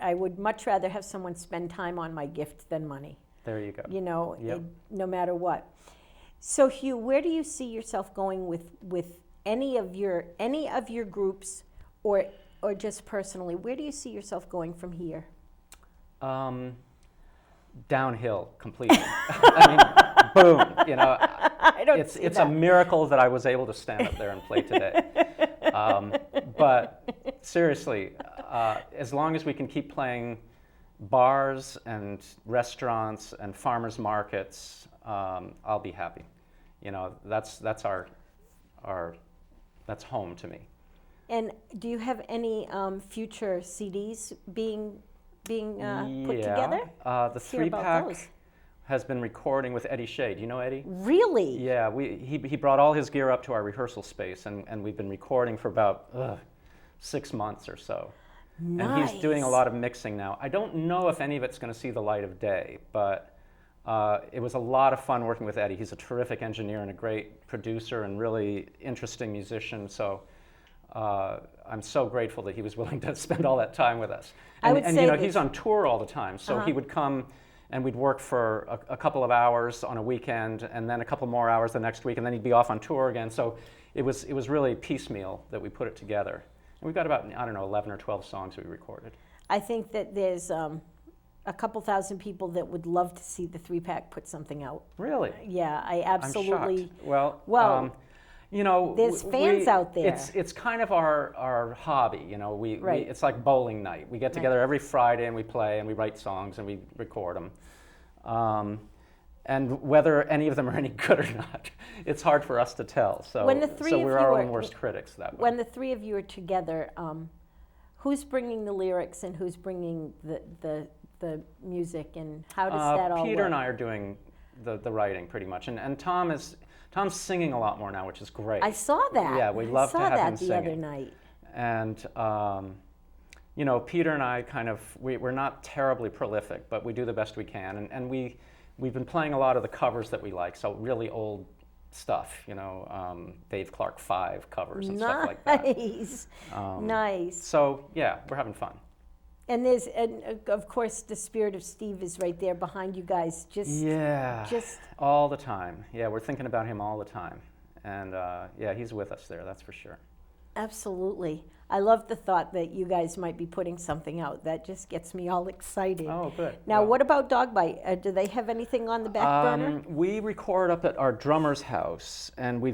[SPEAKER 1] I would much rather have someone spend time on my gift than money.
[SPEAKER 4] There you go. Yep.
[SPEAKER 1] No matter what. So Hugh, where do you see yourself going with any of your groups, or just personally? Where do you see yourself going from here?
[SPEAKER 4] Downhill completely. I mean, boom.
[SPEAKER 1] I don't see
[SPEAKER 4] It's
[SPEAKER 1] that.
[SPEAKER 4] a miracle that I was able to stand up there and play today. But seriously, as long as we can keep playing bars and restaurants and farmers markets, I'll be happy. That's that's home to me.
[SPEAKER 1] And do you have any future CDs being put together?
[SPEAKER 4] The
[SPEAKER 1] Let's hear about
[SPEAKER 4] 3-pack
[SPEAKER 1] those.
[SPEAKER 4] has been recording with Eddie Shea. Do you know Eddie?
[SPEAKER 1] Really?
[SPEAKER 4] Yeah, he brought all his gear up to our rehearsal space, and we've been recording for about 6 months or so.
[SPEAKER 1] Nice.
[SPEAKER 4] And he's doing a lot of mixing now. I don't know if any of it's going to see the light of day, but it was a lot of fun working with Eddie. He's a terrific engineer and a great producer and really interesting musician. So I'm so grateful that he was willing to spend all that time with us.
[SPEAKER 1] I would say that-
[SPEAKER 4] he's on tour all the time, so he would come and we'd work for a couple of hours on a weekend, and then a couple more hours the next week, and then he'd be off on tour again. So it was really piecemeal that we put it together. And we've got about, 11 or 12 songs we recorded.
[SPEAKER 1] I think that there's a couple thousand people that would love to see the 3-pack put something out.
[SPEAKER 4] Really?
[SPEAKER 1] Yeah, I
[SPEAKER 4] I'm
[SPEAKER 1] absolutely.
[SPEAKER 4] shocked.
[SPEAKER 1] Well, there's fans out there.
[SPEAKER 4] It's kind of our hobby.
[SPEAKER 1] Right.
[SPEAKER 4] It's like bowling night. We get together every Friday and we play and we write songs and we record them. And whether any of them are any good or not, it's hard for us to tell. So,
[SPEAKER 1] When the three of
[SPEAKER 4] we're
[SPEAKER 1] you
[SPEAKER 4] our
[SPEAKER 1] are-
[SPEAKER 4] own worst critics that way.
[SPEAKER 1] When the three of you are together, who's bringing the lyrics and who's bringing the music, and how does that all
[SPEAKER 4] Peter
[SPEAKER 1] work?
[SPEAKER 4] and I are doing the writing pretty much, and Tom's singing a lot more now, which is great.
[SPEAKER 1] I saw that.
[SPEAKER 4] Yeah, we love to have him
[SPEAKER 1] I saw that the
[SPEAKER 4] singing.
[SPEAKER 1] other night.
[SPEAKER 4] And Peter and I we're not terribly prolific, but we do the best we can, and we've been playing a lot of the covers that we like, so really old stuff, Dave Clark 5 covers and stuff like that.
[SPEAKER 1] Nice.
[SPEAKER 4] So yeah, we're having fun.
[SPEAKER 1] And of course, the spirit of Steve is right there behind you guys. Just
[SPEAKER 4] All the time. Yeah, we're thinking about him all the time, and he's with us there. That's for sure.
[SPEAKER 1] absolutely. I love the thought that you guys might be putting something out. That just gets me all excited.
[SPEAKER 4] Oh, good.
[SPEAKER 1] Now,
[SPEAKER 4] Well,
[SPEAKER 1] what about Dog Bite? Do they have anything on the back burner?
[SPEAKER 4] We record up at our drummer's house, and we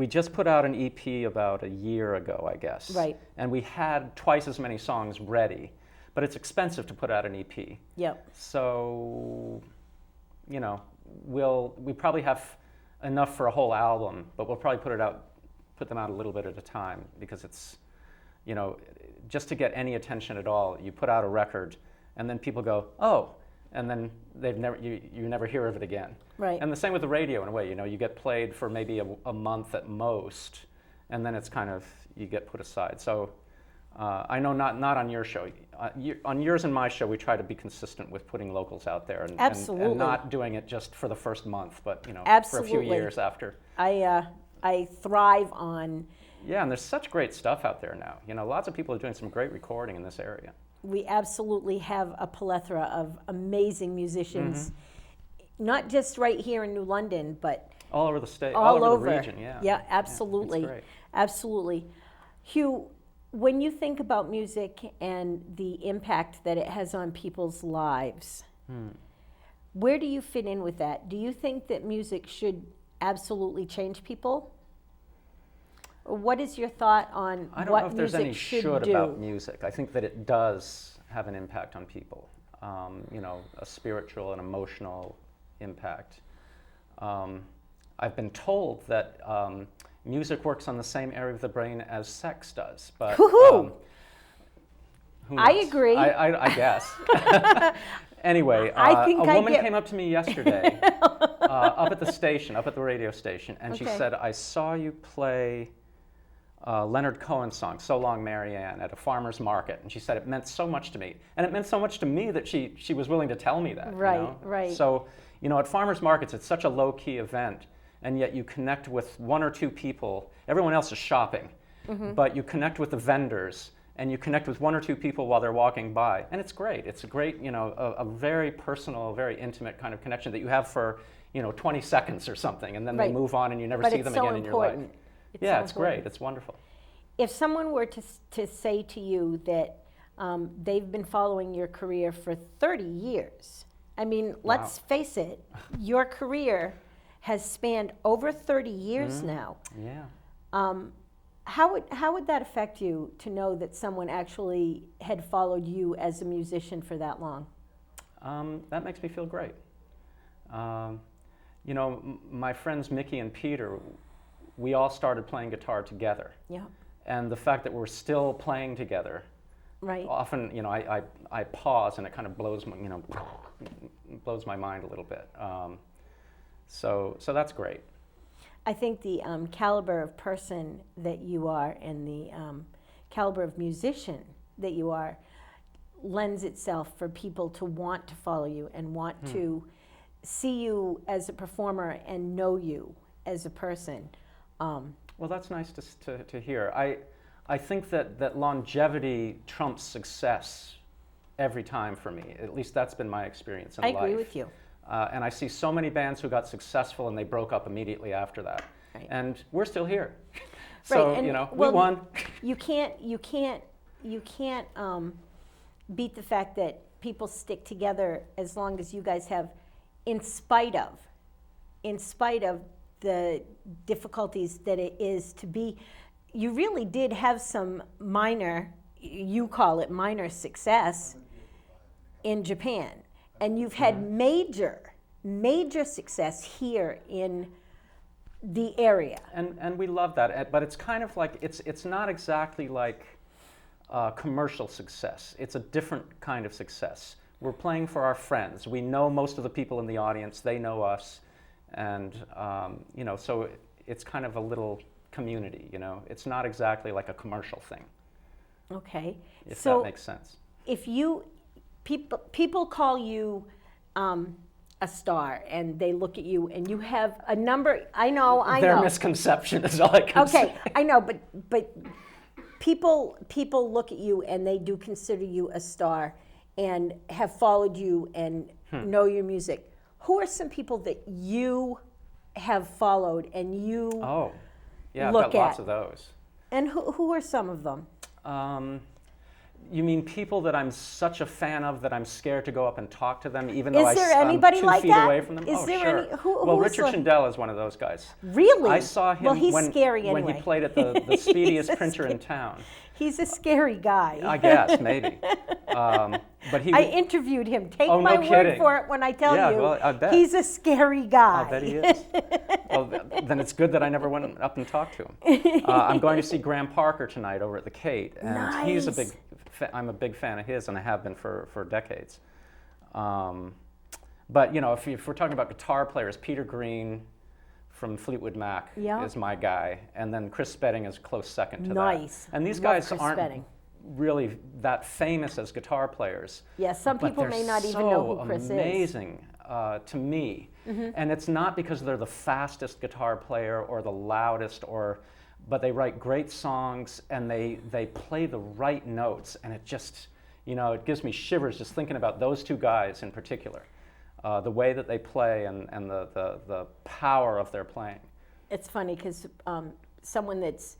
[SPEAKER 4] just put out an EP about a year ago, I guess.
[SPEAKER 1] Right.
[SPEAKER 4] And we had twice as many songs ready, but it's expensive to put out an EP.
[SPEAKER 1] Yep.
[SPEAKER 4] So, we probably have enough for a whole album, but we'll probably put them out a little bit at a time, because it's, just to get any attention at all, you put out a record and then people go, oh, and then you never hear of it again.
[SPEAKER 1] Right.
[SPEAKER 4] And the same with the radio in a way, you get played for maybe a month at most, and then it's kind of, you get put aside. So I know not on your show. On yours and my show, we try to be consistent with putting locals out there and
[SPEAKER 1] Absolutely.
[SPEAKER 4] not doing it just for the first month, but for a
[SPEAKER 1] Absolutely.
[SPEAKER 4] few years after.
[SPEAKER 1] I thrive on.
[SPEAKER 4] Yeah, and there's such great stuff out there now. Lots of people are doing some great recording in this area.
[SPEAKER 1] We absolutely have a plethora of amazing musicians,
[SPEAKER 4] Mm-hmm.
[SPEAKER 1] not just right here in New London, but
[SPEAKER 4] All over the state,
[SPEAKER 1] all
[SPEAKER 4] over the region, yeah.
[SPEAKER 1] Yeah, absolutely.
[SPEAKER 4] it's great.
[SPEAKER 1] Absolutely. Hugh, when you think about music and the impact that it has on people's lives, where do you fit in with that? Do you think that music should absolutely change people? Or what is your thought on
[SPEAKER 4] I don't
[SPEAKER 1] what
[SPEAKER 4] know if there's
[SPEAKER 1] music
[SPEAKER 4] any
[SPEAKER 1] should
[SPEAKER 4] should
[SPEAKER 1] do?
[SPEAKER 4] about music. I think that it does have an impact on people, a spiritual and emotional impact. I've been told that music works on the same area of the brain as sex does, but
[SPEAKER 1] Woohoo!
[SPEAKER 4] Who
[SPEAKER 1] I
[SPEAKER 4] knows?
[SPEAKER 1] agree.
[SPEAKER 4] I guess. Anyway,
[SPEAKER 1] I think
[SPEAKER 4] a woman
[SPEAKER 1] get-
[SPEAKER 4] came up to me yesterday, up at the station, up at the radio station, and she
[SPEAKER 1] Okay.
[SPEAKER 4] said, "I saw you play Leonard Cohen's song, So Long, Marianne, at a farmer's market." And she said it meant so much to me. And it meant so much to me that she was willing to tell me that.
[SPEAKER 1] Right,
[SPEAKER 4] you know?
[SPEAKER 1] right.
[SPEAKER 4] So, at farmer's markets, it's such a low-key event, and yet you connect with one or two people. Everyone else is shopping, but you connect with the vendors, and you connect with one or two people while they're walking by. And it's great. It's a great, a very personal, very intimate kind of connection that you have for, 20 seconds or something, and then
[SPEAKER 1] Right.
[SPEAKER 4] they move on and you never
[SPEAKER 1] But
[SPEAKER 4] see
[SPEAKER 1] it's
[SPEAKER 4] them
[SPEAKER 1] so
[SPEAKER 4] again in your life.
[SPEAKER 1] important.
[SPEAKER 4] Yeah,
[SPEAKER 1] so
[SPEAKER 4] it's great.
[SPEAKER 1] important.
[SPEAKER 4] It's wonderful.
[SPEAKER 1] If someone were to say to you that they've been following your career for 30 years, I mean, let's face it, your career has spanned over 30 years now.
[SPEAKER 4] Yeah.
[SPEAKER 1] How would that affect you to know that someone actually had followed you as a musician for that long?
[SPEAKER 4] That makes me feel great. My friends Mickey and Peter, we all started playing guitar together.
[SPEAKER 1] Yeah,
[SPEAKER 4] And the fact that we're still playing together,
[SPEAKER 1] right.
[SPEAKER 4] often, I pause and it kind of blows my mind a little bit. So that's great.
[SPEAKER 1] I think the caliber of person that you are and the caliber of musician that you are lends itself for people to want to follow you and want to see you as a performer and know you as a person.
[SPEAKER 4] Well, that's nice to hear. I think that longevity trumps success every time for me. At least that's been my experience in
[SPEAKER 1] I
[SPEAKER 4] life.
[SPEAKER 1] agree with you.
[SPEAKER 4] And I see so many bands who got successful and they broke up immediately after that.
[SPEAKER 1] Right.
[SPEAKER 4] And we're still here. So,
[SPEAKER 1] Right, and,
[SPEAKER 4] we
[SPEAKER 1] well,
[SPEAKER 4] won.
[SPEAKER 1] You can't beat the fact that people stick together as long as you guys have, in spite of the difficulties that it is to be. You really did have some minor, you call it minor success in Japan, and you've had major success here in the area.
[SPEAKER 4] And we love that, but it's kind of like, it's not exactly like commercial success. It's a different kind of success. We're playing for our friends. We know most of the people in the audience, they know us, and so it's kind of a little community, It's not exactly like a commercial thing.
[SPEAKER 1] Okay.
[SPEAKER 4] If
[SPEAKER 1] So
[SPEAKER 4] that makes sense.
[SPEAKER 1] if people call you a star and they look at you and you have a number, I know.
[SPEAKER 4] Their misconception is all I can say.
[SPEAKER 1] Okay, I know, but people look at you and they do consider you a star and have followed you and know your music. Who are some people that you have followed and you
[SPEAKER 4] Oh, yeah, I've
[SPEAKER 1] look
[SPEAKER 4] got lots
[SPEAKER 1] at?
[SPEAKER 4] of those.
[SPEAKER 1] And who are some of them?
[SPEAKER 4] You mean people that I'm such a fan of that I'm scared to go up and talk to them, even though
[SPEAKER 1] Is there anybody
[SPEAKER 4] I'm 2
[SPEAKER 1] like
[SPEAKER 4] feet
[SPEAKER 1] that?
[SPEAKER 4] away from them?
[SPEAKER 1] Is
[SPEAKER 4] Oh,
[SPEAKER 1] there
[SPEAKER 4] sure.
[SPEAKER 1] any- who
[SPEAKER 4] Well,
[SPEAKER 1] is
[SPEAKER 4] Richard
[SPEAKER 1] like-
[SPEAKER 4] Schindel is one of those guys.
[SPEAKER 1] Really?
[SPEAKER 4] I saw him
[SPEAKER 1] Well, he's
[SPEAKER 4] when
[SPEAKER 1] scary
[SPEAKER 4] he
[SPEAKER 1] anyway.
[SPEAKER 4] played at the speediest
[SPEAKER 1] He's a
[SPEAKER 4] printer in town.
[SPEAKER 1] He's a scary guy.
[SPEAKER 4] I guess, maybe. But he.
[SPEAKER 1] I interviewed him. Take
[SPEAKER 4] Oh, no
[SPEAKER 1] my word
[SPEAKER 4] kidding.
[SPEAKER 1] for it when I tell
[SPEAKER 4] Yeah,
[SPEAKER 1] you.
[SPEAKER 4] well, I bet.
[SPEAKER 1] He's a scary guy.
[SPEAKER 4] I bet he is. Well, then it's good that I never went up and talked to him. I'm going to see Graham Parker tonight over at the Kate, and he's a
[SPEAKER 1] Nice.
[SPEAKER 4] big. I'm a big fan of his, and I have been for decades. But if we're talking about guitar players, Peter Green from Fleetwood Mac
[SPEAKER 1] Yeah.
[SPEAKER 4] is my guy, and then Chris Spedding is a close second to
[SPEAKER 1] Nice.
[SPEAKER 4] that. And these
[SPEAKER 1] Love
[SPEAKER 4] guys
[SPEAKER 1] Chris
[SPEAKER 4] aren't
[SPEAKER 1] Spedding.
[SPEAKER 4] really that famous as guitar players.
[SPEAKER 1] Yeah, some
[SPEAKER 4] But
[SPEAKER 1] people
[SPEAKER 4] they're
[SPEAKER 1] may not even know who Chris is.
[SPEAKER 4] amazing to me. And it's not because they're the fastest guitar player or the loudest, but they write great songs and they play the right notes, and it just, it gives me shivers just thinking about those two guys in particular. The way that they play and the power of their playing.
[SPEAKER 1] It's funny because someone that's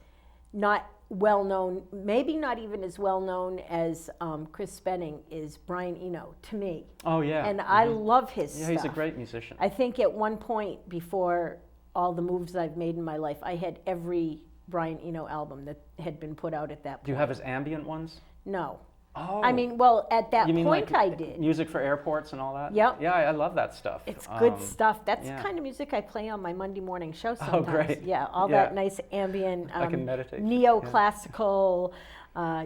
[SPEAKER 1] not well known, maybe not even as well known as Chris Spedding, is Brian Eno to me.
[SPEAKER 4] Oh yeah.
[SPEAKER 1] And I love his stuff.
[SPEAKER 4] Yeah, he's a great musician.
[SPEAKER 1] I think at one point before all the moves I've made in my life, I had every Brian Eno album that had been put out at that point.
[SPEAKER 4] Do you have his ambient ones?
[SPEAKER 1] No.
[SPEAKER 4] Oh.
[SPEAKER 1] I mean, well, at that
[SPEAKER 4] You mean
[SPEAKER 1] point
[SPEAKER 4] like
[SPEAKER 1] I did.
[SPEAKER 4] music for airports and all that?
[SPEAKER 1] Yep.
[SPEAKER 4] Yeah, I love that stuff.
[SPEAKER 1] It's good stuff. That's
[SPEAKER 4] yeah.
[SPEAKER 1] the kind of music I play on my Monday morning show sometimes.
[SPEAKER 4] great.
[SPEAKER 1] Yeah, all
[SPEAKER 4] Yeah.
[SPEAKER 1] that nice ambient,
[SPEAKER 4] I can meditate.
[SPEAKER 1] neoclassical,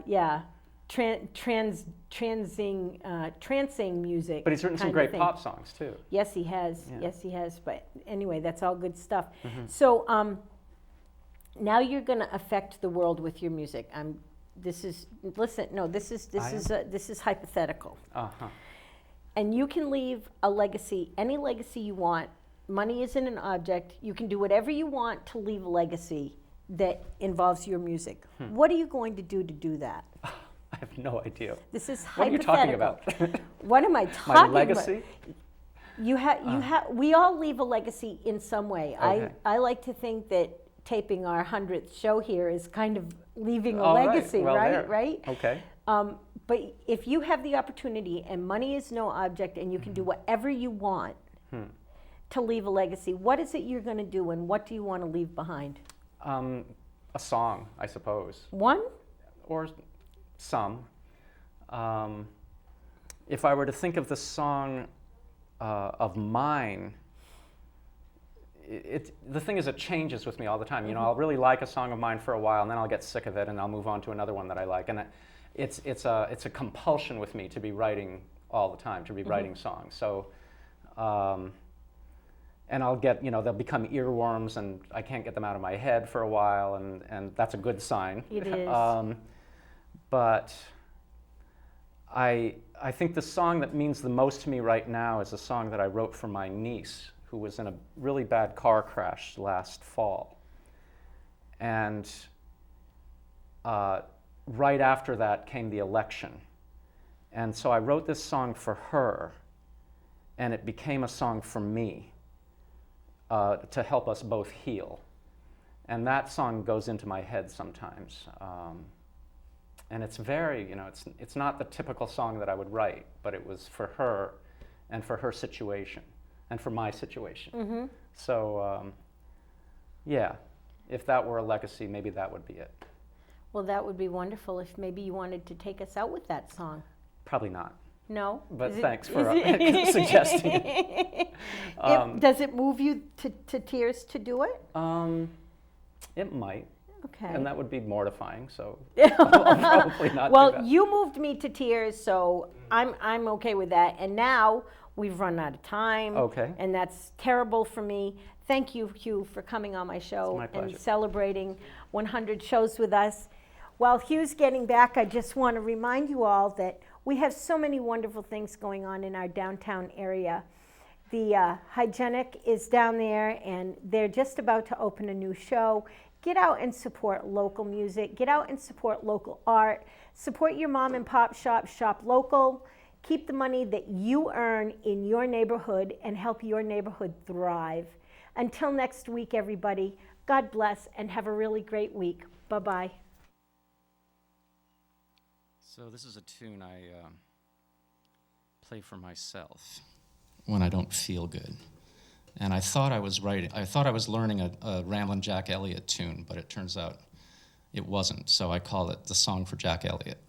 [SPEAKER 1] yeah. trancing music.
[SPEAKER 4] But he's written some
[SPEAKER 1] kind of
[SPEAKER 4] great
[SPEAKER 1] thing.
[SPEAKER 4] pop songs too.
[SPEAKER 1] Yes, he has.
[SPEAKER 4] Yeah.
[SPEAKER 1] Yes, he has. But anyway, that's all good stuff. So now you're going to affect the world with your music. This is hypothetical.
[SPEAKER 4] Uh-huh.
[SPEAKER 1] And you can leave a legacy, any legacy you want. Money isn't an object. You can do whatever you want to leave a legacy that involves your music. What are you going to do that?
[SPEAKER 4] I have no idea.
[SPEAKER 1] This is
[SPEAKER 4] What are you
[SPEAKER 1] hypothetical.
[SPEAKER 4] talking about?
[SPEAKER 1] What am I talking
[SPEAKER 4] My
[SPEAKER 1] about?
[SPEAKER 4] legacy?
[SPEAKER 1] We all leave a legacy in some way.
[SPEAKER 4] Okay.
[SPEAKER 1] I like to think that taping our 100th show here is kind of leaving a
[SPEAKER 4] All right.
[SPEAKER 1] legacy,
[SPEAKER 4] Well,
[SPEAKER 1] right?
[SPEAKER 4] there.
[SPEAKER 1] Right?
[SPEAKER 4] Okay.
[SPEAKER 1] But if you have the opportunity and money is no object and you can do whatever you want to leave a legacy, what is it you're going to do and what do you want to leave behind?
[SPEAKER 4] A song, I suppose.
[SPEAKER 1] One?
[SPEAKER 4] Or some. If I were to think of the song of mine, the thing is, it changes with me all the time. You know, I'll really like a song of mine for a while, and then I'll get sick of it, and I'll move on to another one that I like. And it's a compulsion with me to be writing all the time, to be writing songs. So, and I'll get, you know, they'll become earworms, and I can't get them out of my head for a while, and that's a good sign.
[SPEAKER 1] It is.
[SPEAKER 4] But I think the song that means the most to me right now is a song that I wrote for my niece, who was in a really bad car crash last fall. And right after that came the election. And so I wrote this song for her, and it became a song for me to help us both heal. And that song goes into my head sometimes. And it's very, you know, it's not the typical song that I would write, but it was for her and for her situation and for my situation. So, yeah, if that were a legacy, maybe that would be it.
[SPEAKER 1] Well, that would be wonderful if maybe you wanted to take us out with that song.
[SPEAKER 4] Probably not.
[SPEAKER 1] No?
[SPEAKER 4] But thanks for suggesting it.
[SPEAKER 1] Does it move you to tears to do it?
[SPEAKER 4] It might.
[SPEAKER 1] Okay.
[SPEAKER 4] And that would be mortifying, so I'll probably not
[SPEAKER 1] Well,
[SPEAKER 4] do that.
[SPEAKER 1] you moved me to tears, so I'm okay with that. And now we've run out of time.
[SPEAKER 4] Okay.
[SPEAKER 1] And that's terrible for me. Thank you, Hugh, for coming on my show
[SPEAKER 4] my pleasure.
[SPEAKER 1] and celebrating 100 shows with us. While Hugh's getting back, I just want to remind you all that we have so many wonderful things going on in our downtown area. The Hygienic is down there, and they're just about to open a new show. Get out and support local music. Get out and support local art. Support your mom and pop shop. Shop local. Keep the money that you earn in your neighborhood and help your neighborhood thrive. Until next week, everybody, God bless and have a really great week. Bye-bye.
[SPEAKER 2] So this is a tune I play for myself when I don't feel good. And I thought I was learning a Ramblin' Jack Elliott tune, but it turns out it wasn't. So I call it the song for Jack Elliott.